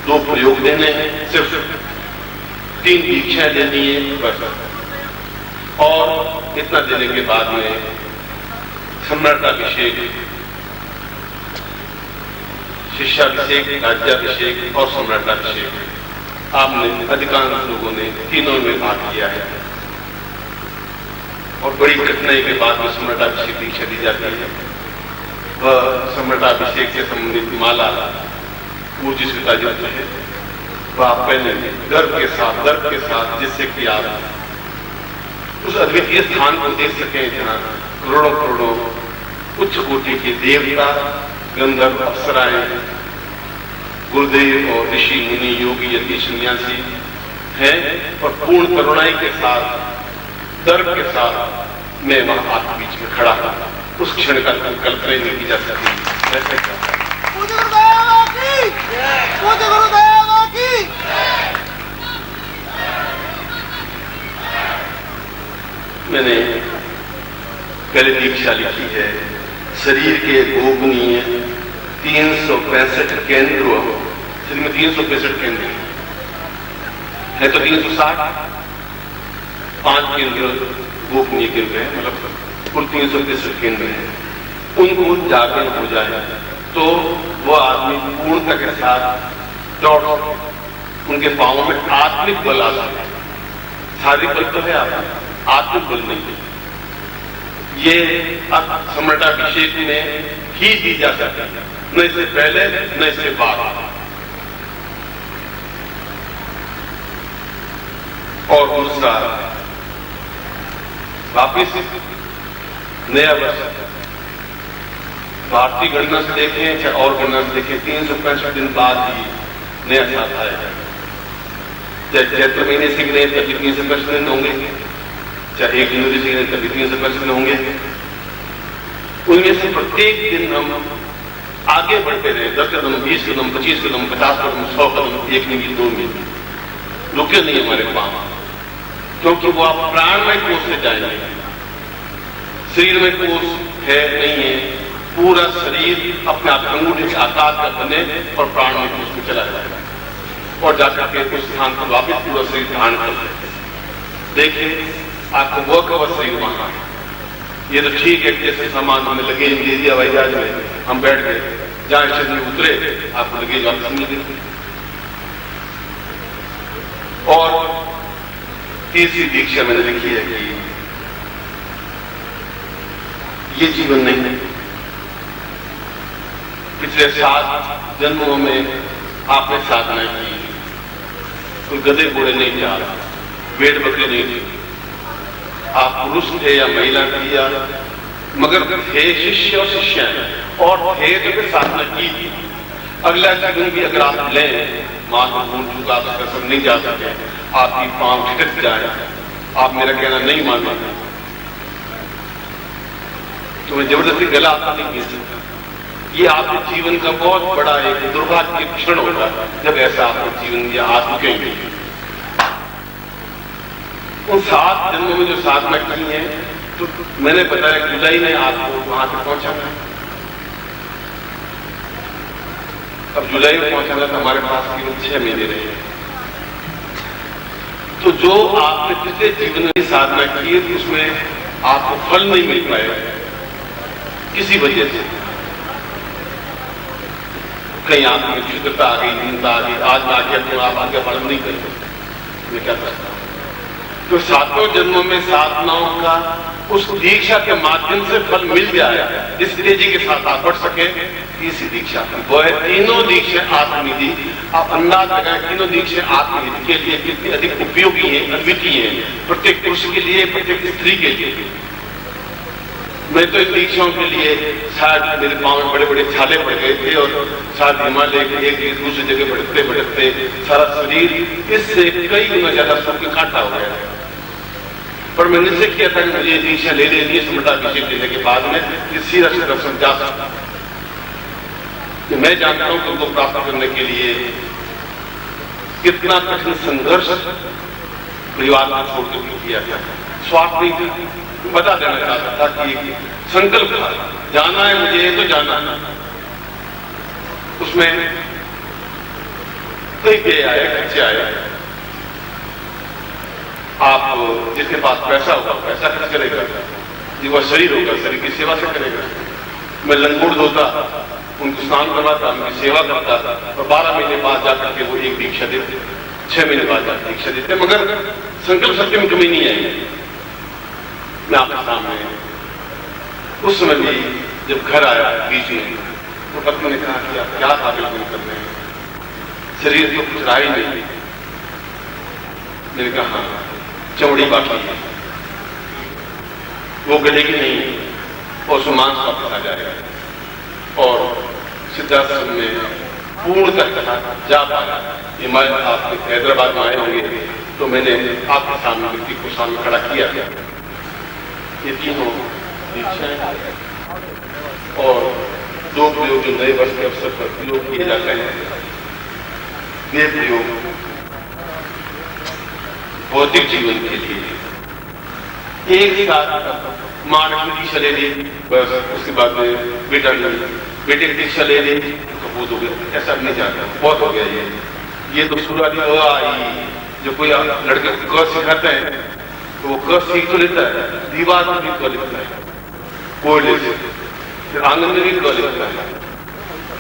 2 प्रयोग देने हैं, सिर्फ 3 दीक्षाएं देनी है बस। और इतना देने के बाद में सम्राटाभिषेक, शिष्याभिषेक, राज्याभिषेक और सम्राटाभिषेक आपने अधिकांश लोगों ने तीनों में भाग लिया है। और बड़ी कठिनाई के बाद में सम्राटाभिषेक दीक्षा दी जाती है। वह सम्राटाभिषेक से संबंधित माला वो जिस पिताजी है वह आप पहले गर्व के साथ जिससे कि आप उस अद्वितीय स्थान को देख सके जहां करोड़ों करोड़ों उच्च कोटि के देवता, गंधर्व, अप्सराएं, गुरुदेव और ऋषि मुनि, योगी, यति, सन्यासी हैं। और पूर्ण करुणाई के साथ, दर्द के साथ मैं वहां आपके बीच में खड़ा था। उस क्षण का कल्पना नहीं की जा सकती। मैंने पहले दीक्षा लिखी है, शरीर के गोपनीय 365 केंद्र, शरीर में 365 केंद्र है, तो 360 5 केंद्र गोपनीय केंद्र है, मतलब कुल 365 केंद्र है। उनको जागरण हो जाए तो वह आदमी पूर्णता के साथ दौड़, उनके पांवों में आत्मिक बल आ जाए। शारीरिक बल तो है, आप आत्मिक बल नहीं है। ये सम्राटाभिषेक में ही दी जा सकती है, न इससे पहले न इससे बाद। और दूसरा, वापिस नया वर्ष भारतीय गणना से देखें चाहे और गणना से देखें, 365 दिन बाद ही नया साल आएगा। चाहे चैत्र महीने से गिने तभी 365 दिन होंगे, चाहे 1 जनवरी से गिने तभी 365 दिन होंगे। उनमें से प्रत्येक दिन हम आगे बढ़ते रहे, 10 कदम, 20 कदम, 25 कदम, 50 कदम, 100 कदम, 1 मील, 2 मील, रुके नहीं हमारे पांव, क्योंकि वो आप प्राणमय कोष से जाएंगे। शरीर में कोष है नहीं है, पूरा शरीर अपने आप अंगूठे के आकार का बने और प्राणमय कोष में चला जाएगा और जाकर के उस स्थान पर वापस पूरा शरीर धारण कर लेते। देखिए आपको वो कवर शरीर वहां, ये तो ठीक है, जैसे सामान हमें लगेज दे दिया हवाई जहाज में, हम बैठ गए, जहां स्टेशन में उतरे आपको लगेज वापस मिल गई। और तीसरी दीक्षा मैंने लिखी है कि ये जीवन नहीं है। पिछले 7 जन्मों में आपने साधना की, कोई गधे घोड़े नहीं जा रहा, भेड़ बकरे नहीं थे, आप पुरुष थे या महिला थी, या मगर थे शिष्य और शिष्याएं, और थे तो फिर साधना की थी। अगला जीवन भी अगर आप लें, महत्वपूर्ण चूक आप कसर नहीं जा सके, आपकी पांव खिसक जाए, आप मेरा कहना नहीं माने तो मैं जबरदस्ती गला आपका नहीं खींच सकता। ये आपके जीवन का बहुत बड़ा एक दुर्भाग्य क्षण होगा जब ऐसा आपके जीवन में आ चुकेंगे। उन 7 जन्मों में जो साधना की है, तो मैंने बताया जुलाई में आपको वहां तक पहुंचाना। अब जुलाई में पहुंचाना तो हमारे पास केवल 6 महीने रहे। तो जो आपने पिछले जीवन में साधना की है, उसमें आपको फल नहीं मिल पाएगा किसी वजह से। कहीं आप में शुद्धता आ गई, दीनता आ गई, आज मैं आगे तो आप आगे पालन नहीं करेंगे, मैं क्या करता हूं। तो 7 जन्मों में साधनाओं का उस दीक्षा के माध्यम से फल मिल जाए, जिस तेजी के साथ आप बढ़ सके, इसी दीक्षा वो है। तीनों दीक्षा आत्मनिधि, आप अंदाज लगाएं तीनों दीक्षा आत्मनिधि के लिए कितनी अधिक उपयोगी है, अद्वितीय है, प्रत्येक पुरुष के लिए, प्रत्येक स्त्री के लिए। मैं तो इन दीक्षाओं के लिए शायद मेरे पांव में बड़े बड़े छाले पड़ गए थे और शायद हिमालय के एक दूसरी जगह बढ़ते बढ़ते सारा शरीर इससे कई गुना ज्यादा सुख के कांटा हो गया। पर मैंने निश्चय किया था कि मुझे दीक्षा ले लेनी है, समृद्धाभिषेक लेने के बाद में ये सीधा सीधा समझा सकता। मैं जानता हूं कि उनको प्राप्त करने के लिए कितना कठिन संघर्ष परिवार को छोड़कर किया गया। स्वार्थ नहीं बता देना चाहता था कि संकल्प था, जाना है मुझे तो जाना। उसमें कई पे आए, खर्चे आए। आप जिसके पास पैसा होगा पैसा खर्च करेगा, जिसका शरीर होगा शरीर की सेवा से करेगा। मैं लंगोट धोता, उनको स्नान करवाता, उनकी सेवा करता और 12 महीने बाद जाकर के वो एक दीक्षा देते, 6 महीने बाद जाकर दीक्षा देते। मगर संकल्प शक्ति में कमी नहीं आई। मैं आपके सामने उस समय भी जब घर आया बीच में, तो पत्नी ने कहा कि आप क्या काबिल कर रहे हैं, शरीर तो कुछ रहा ही नहीं। मैंने कहा चमड़ी बाकी है, वो गलेगी नहीं और उसमें मांस वापस आ जाएगा। और सिद्धार्थ ने पूर्णतः जा पाया। हिमालय आप हैदराबाद में आए होंगे तो मैंने आपके सामने व्यक्ति को सामने खड़ा किया गया। ये तीनों दीक्षाएं और 2 प्रयोग जो नए वर्ष के अवसर पर प्रयोग किए जाते हैं, वे प्रयोग भौतिक जीवन के लिए एक साथ मां ने दीक्षा ले ली, बस उसके बाद में बेटा बेटे की दीक्षा ले ली तो बहुत हो गया। ऐसा नहीं जाता, बहुत हो गया। ये तो शुरुआती आई जो कोई लड़के को सिखाते हैं तो वो क सीख तो लेता है, दीवार में भी क लिखता है, कोयले से, फिर आंगन में भी क लिखता है,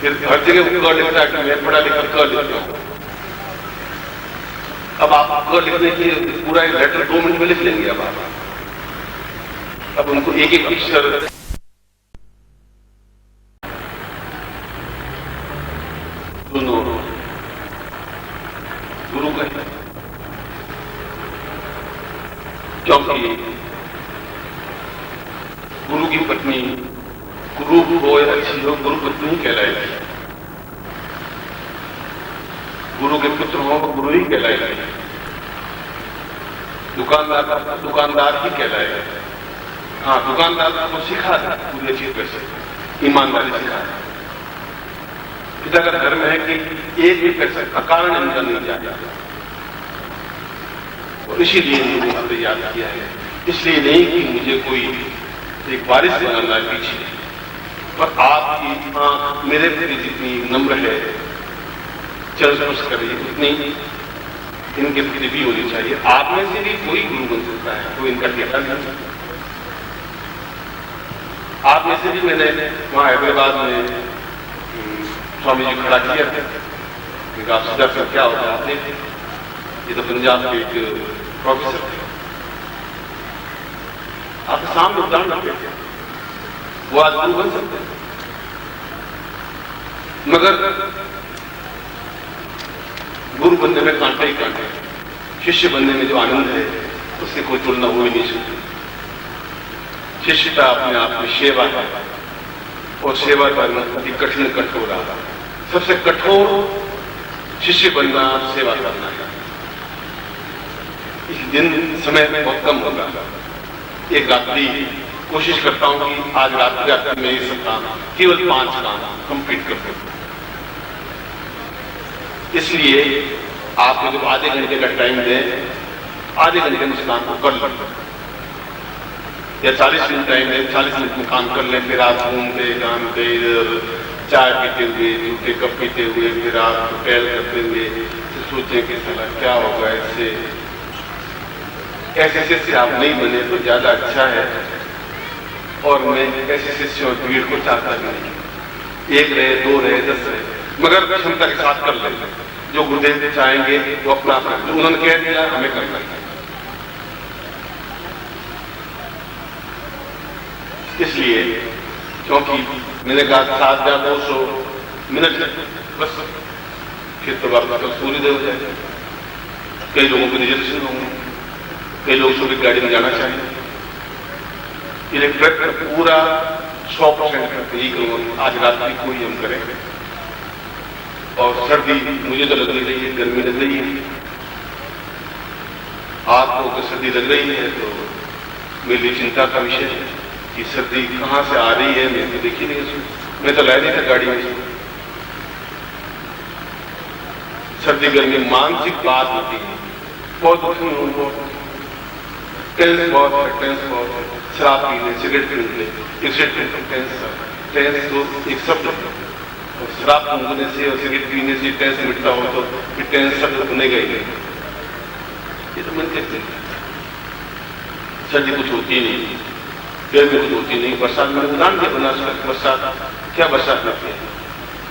फिर हर जगह क लिखता है कि मैं पढ़ा लिखा क लिखता हूं। अब आप क लिखने की पूरा एक लेटर 2 मिनट में लिख लेंगे। अब उनको एक एक अक्षर दोनों गुरु का है, क्योंकि गुरु की पत्नी गुरु हो या अच्छी हो, गुरु पत्नी ही कहलाएगी। गुरु के पुत्र हो वो गुरु ही कहलाएगा। दुकानदार ही कहलाएगा। हाँ, दुकानदार को सिखा था पूरी चीज कैसे ईमानदारी सिखा। पिता का धर्म है कि एक भी पैसा अकारण इनका नहीं जाता, और इसीलिए मैंने याद किया है। इसलिए नहीं कि मुझे कोई एक बारिश बनाना है पीछे, पर आपकी आंख मेरे प्रति जितनी नम्र है, चरस्पर्श करिए, उतनी इनके प्रति भी होनी चाहिए। आप में से भी कोई गुरु बन सकता है, कोई इनका ठेका नहीं। आप में से भी मैंने वहां हैदराबाद में स्वामी जी खड़ा किया था। आप सीधा फिर क्या होता आपने, ये तो पंजाब के एक प्रोफेसर थे, आपके सामने उदाहरण रखे थे, वो आज गुरु बन सकते हैं। मगर गुरु बनने में कांटे ही कांटे, शिष्य बनने में जो आनंद है उससे कोई तुलना हो ही नहीं सकती। शिष्यता अपने आप में सेवा है, और सेवा करना अति कठिन कठोर रहा। सबसे कठोर शिष्य बनना सेवा करना है। इस दिन समय में बहुत कम होगा। एक रात्रि कोशिश करता हूं कि आज रात में ये सब काम, केवल 5 काम कंप्लीट कर सकूं। इसलिए आपको जब आधे घंटे का टाइम दें, आधे घंटे में उस काम को कर लें, या 40 मिनट टाइम दें, 40 मिनट में काम कर लें। फिर आप घूमते घामते इधर चाय पीते हुए, जूते कप पीते हुए, फिर आप टहल करते हुए सोचें कि साला क्या होगा इससे। ऐसे शिष्य आप नहीं बने तो ज्यादा अच्छा है। और मैं ऐसे शिष्य और भीड़ को चाहता नहीं, 1 रहे, 2 रहे, 10 रहे, मगर क्षमता के साथ कर लें। जो गुरुदेव चाहेंगे वो अपना उन्होंने कह दिया हमें करना है। इसलिए क्योंकि मैंने कहा 7200 मिनट बस, फिर तो वापस कल सूर्योदय हो जाएगा। कई लोगों के रिजर्वेशन होंगे, कई लोग सुबह गाड़ी में जाना चाहेंगे। इलेक्ट्रिक पूरा 100% यही करूंगा, आज रात की कोई हम करें। और सर्दी मुझे तो लग रही है, गर्मी लग रही है, आपको अगर सर्दी लग रही है तो मेरे लिए चिंता का विषय है कि सर्दी कहां से आ रही है। मैं तो देखी नहीं, मैं तो लाया नहीं था गाड़ी में। सर्दी गर्मी मानसिक बात होती है, बहुत दुखी हूं, टेंस बहुत है, शराब पीने, सिगरेट पीने, टेंस तो एक शब्द, शराब पीने से और सिगरेट पीने से टेंस मिटता हो तो फिर टेंस शब्द बनेगा ही नहीं। ये तो मन कहते हैं। सर्दी कुछ होती नहीं, गर्मी कुछ होती नहीं, बरसात में उदाहरण क्या बना सकते। बरसात क्या बरसात लगती है,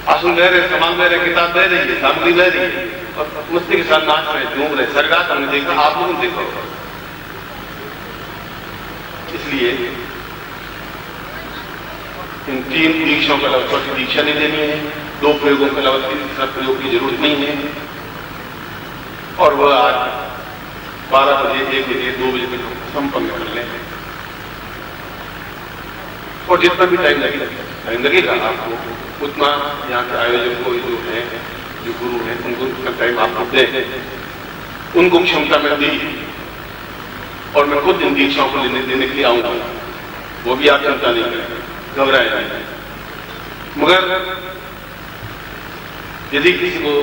आंसू बह रहे, सामान बह रहे, किताब बह रही है, सामग्री बह रही है और मस्ती के साथ नाच रहे, घूम रहे। सरगात हमने देखा, आप लोगों ने देखा। इसलिए इन 3 दीक्षाओं के अलावा चौथी दीक्षा नहीं देनी है, 2 प्रयोगों के अलावा तीसरा प्रयोग की जरूरत नहीं है। और वह आज 12 बजे, 1 बजे, 2 बजे तक संपन्न कर लें। और जितना भी टाइम लगेगा आपको, उतना यहाँ के आयोजक को जो है, जो गुरु हैं, उनको उतना टाइम आपको दें, उनको क्षमता में दी। और मैं खुद इन दीक्षाओं को देने के लिए आऊंगा, वो भी आप चिंता नहीं करें, घबराए नहीं। मगर यदि किसी को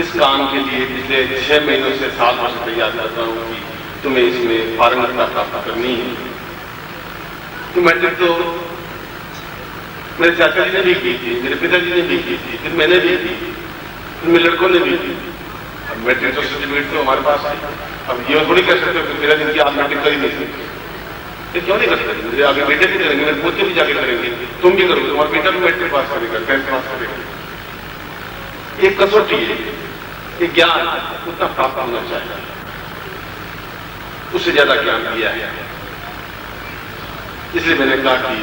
इस काम के लिए पिछले 6 महीनों से साल भर से तैयार करता हूं कि तुम्हें इसमें पारंगतता प्राप्त करनी है, तो मैट्रिक तो मेरे चाचा जी ने भी की थी, मेरे पिताजी ने भी की थी, फिर मैंने भी की, फिर मेरे लड़कों ने भी की। अब मैट्रिक तो सर्टिफिकेट तो हमारे पास है। अब ये थोड़ी कह सकते हो कि मेरा दिन की आप मैट्रिक कर ही नहीं सकते। ये क्यों नहीं कर सकते? मेरे आगे बेटे भी करेंगे, मेरे पोते भी जाके करेंगे, तुम भी करोगे, तुम्हारा बेटा भी मैट्रिक पास करेगा, 10th पास करेगा। एक कसौटी है, एक ज्ञान उतना प्राप्त होना चाहिए, उससे ज्यादा ज्ञान दिया है। इसलिए मैंने कहा कि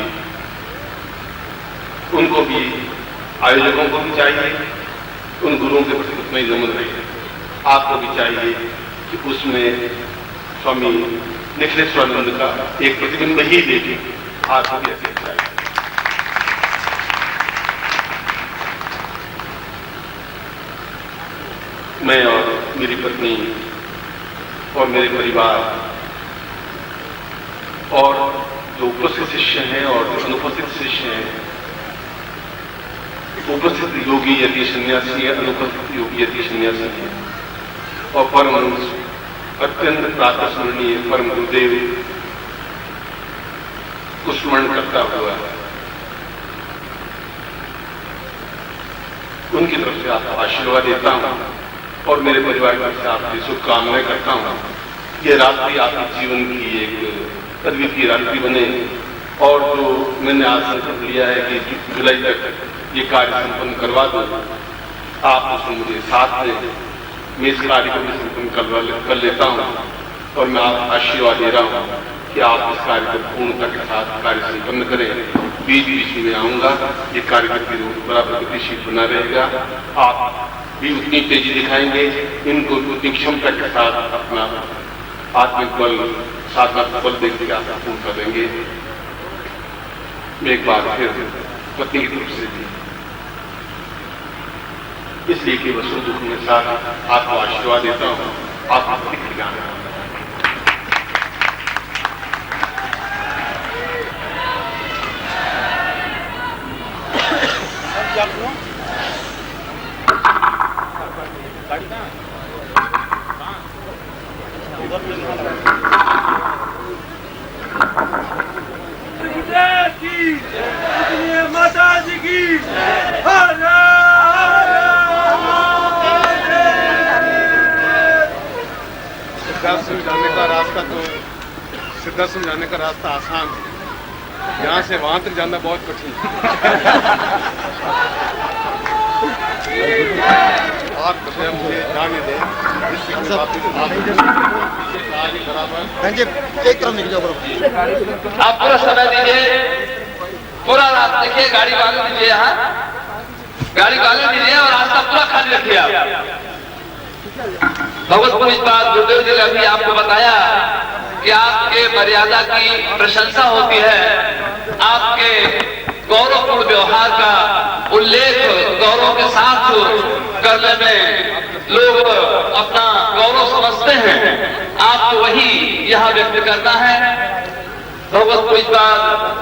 उनको भी, आयोजकों को भी चाहिए उन गुरुओं के प्रति उतना ही नम्र रहे। आपको भी चाहिए कि उसमें स्वामी निखिलेश्वरानंद का एक प्रतिबिंब ही देखे, आपको भी ऐसे चाहिए। मैं और मेरी पत्नी और मेरे परिवार और जो उपस्थित शिष्य हैं और जो अनुपस्थित शिष्य हैं, उपस्थित योगी यति सन्यासी है, अनुपस्थित योगी यति सन्यासी है, और परम अत्यंत प्रातस्मरणीय परम गुरुदेव को स्मरण करता हुआ उनकी तरफ से आपको आशीर्वाद देता हूं और मेरे परिवार की तरफ से आपकी शुभकामनाएं करता हूं। ये रात्रि आपके जीवन की एक अद्वितीय रात्रि बने। और जो मैंने आज संकल्प लिया है कि जुलाई तक ये कार्य संपन्न करवा दूं, आप उसमें मुझे साथ दें। मैं इस कार्य को भी संपन्न कर लेता हूं और मैं आप आशीर्वाद दे रहा हूं कि आप इस कार्य को पूर्णता के साथ कार्य संपन्न करें। बीच बीच में आऊंगा, ये कार्य बराबर गतिशील बना रहेगा। आप भी उतनी तेजी दिखाएंगे, इनको उतनी क्षमता के साथ अपना आत्मिक बल, साधना बल देकर आप पूर्ण कर देंगे। एक बार फिर पत्नी की तरफ से भी इसलिए कि वसु दुख में साथ आपको आशीर्वाद देता हूं, आप माता जी की सिद्धार्थ समझाने का रास्ता तो सिद्धार्थ समझाने का रास्ता आसान है, यहाँ से वहां तक जाना बहुत कठिन है। आप कृपया मुझे जाने दें, जिससे कि एक तरफ निकल जाओ बराबर। आप पूरा समय दीजिए, पूरा रास्ता देखिए, गाड़ी वाले दीजिए, यहाँ गाड़ी वाले दीजिए और रास्ता पूरा खाली रखिए आप। भगवतपुर इस बात गुरुदेव जी ने अभी आपको बताया कि आपके मर्यादा की प्रशंसा होती है, आपके गौरवपूर्ण व्यवहार का उल्लेख गौरव के साथ करने में लोग अपना गौरव समझते हैं। आपको वही यहाँ व्यक्त करना है। भगवतपुर इस बात